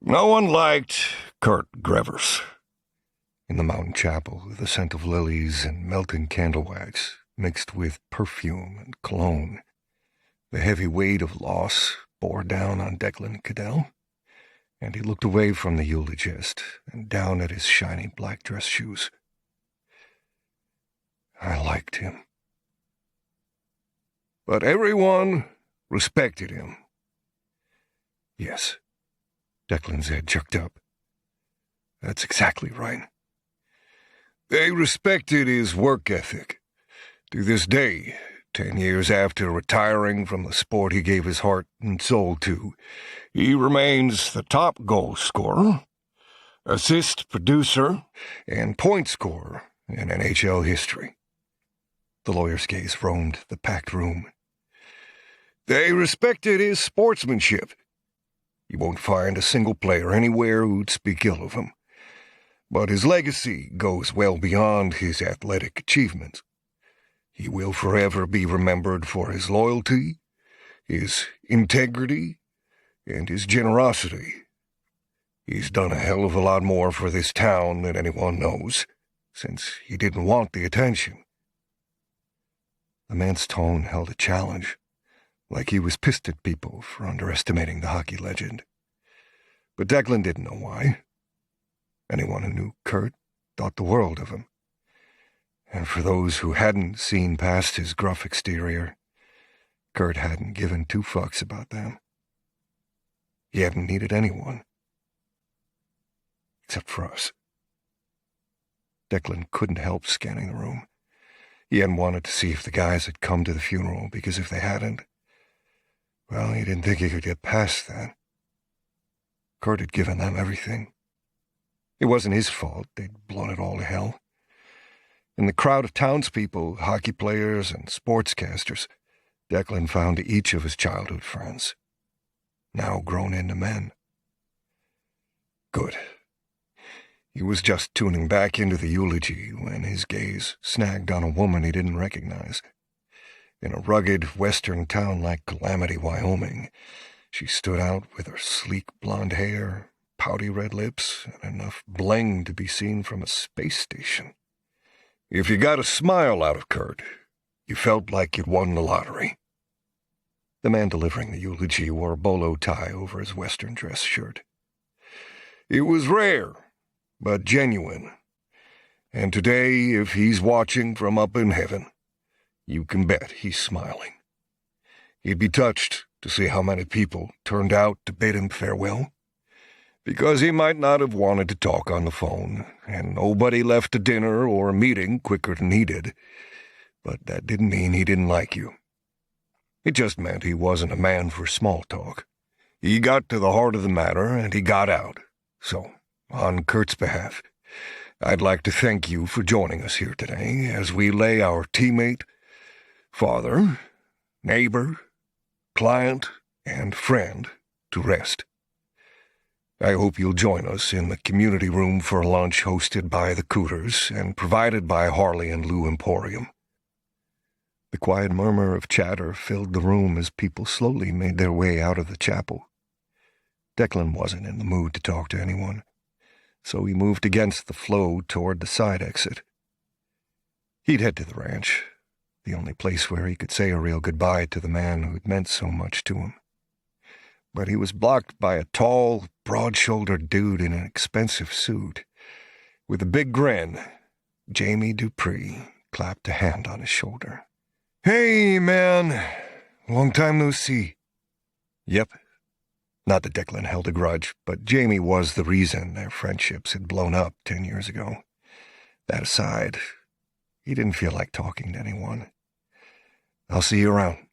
No one liked Kurt Grevers. In the mountain chapel, the scent of lilies and melting candle wax mixed with perfume and cologne, the heavy weight of loss bore down on Declan Cadell, and he looked away from the eulogist and down at his shiny black dress shoes. I liked him. But everyone respected him. Yes, Declan's head jerked up. That's exactly right. They respected his work ethic. To this day, 10 years after retiring from the sport he gave his heart and soul to, he remains the top goal scorer, assist producer, and point scorer in NHL history. The lawyer's gaze roamed the packed room. They respected his sportsmanship. You won't find a single player anywhere who'd speak ill of him. But his legacy goes well beyond his athletic achievements. He will forever be remembered for his loyalty, his integrity, and his generosity. He's done a hell of a lot more for this town than anyone knows, since he didn't want the attention. The man's tone held a challenge, like he was pissed at people for underestimating the hockey legend. But Declan didn't know why. Anyone who knew Kurt thought the world of him. And for those who hadn't seen past his gruff exterior, Kurt hadn't given two fucks about them. He hadn't needed anyone. Except for us. Declan couldn't help scanning the room. He hadn't wanted to see if the guys had come to the funeral, because if they hadn't, well, he didn't think he could get past that. Kurt had given them everything. It wasn't his fault they'd blown it all to hell. In the crowd of townspeople, hockey players, and sportscasters, Declan found each of his childhood friends, now grown into men. Good. He was just tuning back into the eulogy when his gaze snagged on a woman he didn't recognize. In a rugged western town like Calamity, Wyoming, she stood out with her sleek blonde hair, pouty red lips, and enough bling to be seen from a space station. If you got a smile out of Kurt, you felt like you'd won the lottery. The man delivering the eulogy wore a bolo tie over his western dress shirt. It was rare, but genuine. And today, if he's watching from up in heaven, you can bet he's smiling. He'd be touched to see how many people turned out to bid him farewell, because he might not have wanted to talk on the phone, and nobody left a dinner or a meeting quicker than he did. But that didn't mean he didn't like you. It just meant he wasn't a man for small talk. He got to the heart of the matter, and he got out. So, on Kurt's behalf, I'd like to thank you for joining us here today as we lay our teammate, father, neighbor, client, and friend to rest. I hope you'll join us in the community room for a lunch hosted by the Cooters and provided by Harley and Lou Emporium. The quiet murmur of chatter filled the room as people slowly made their way out of the chapel. Declan wasn't in the mood to talk to anyone, so he moved against the flow toward the side exit. He'd head to the ranch, the only place where he could say a real goodbye to the man who'd meant so much to him. But he was blocked by a tall, broad-shouldered dude in an expensive suit. With a big grin, Jamie Dupree clapped a hand on his shoulder. "Hey, man. Long time no see." Yep. Not that Declan held a grudge, but Jamie was the reason their friendships had blown up 10 years ago. That aside, he didn't feel like talking to anyone. "I'll see you around."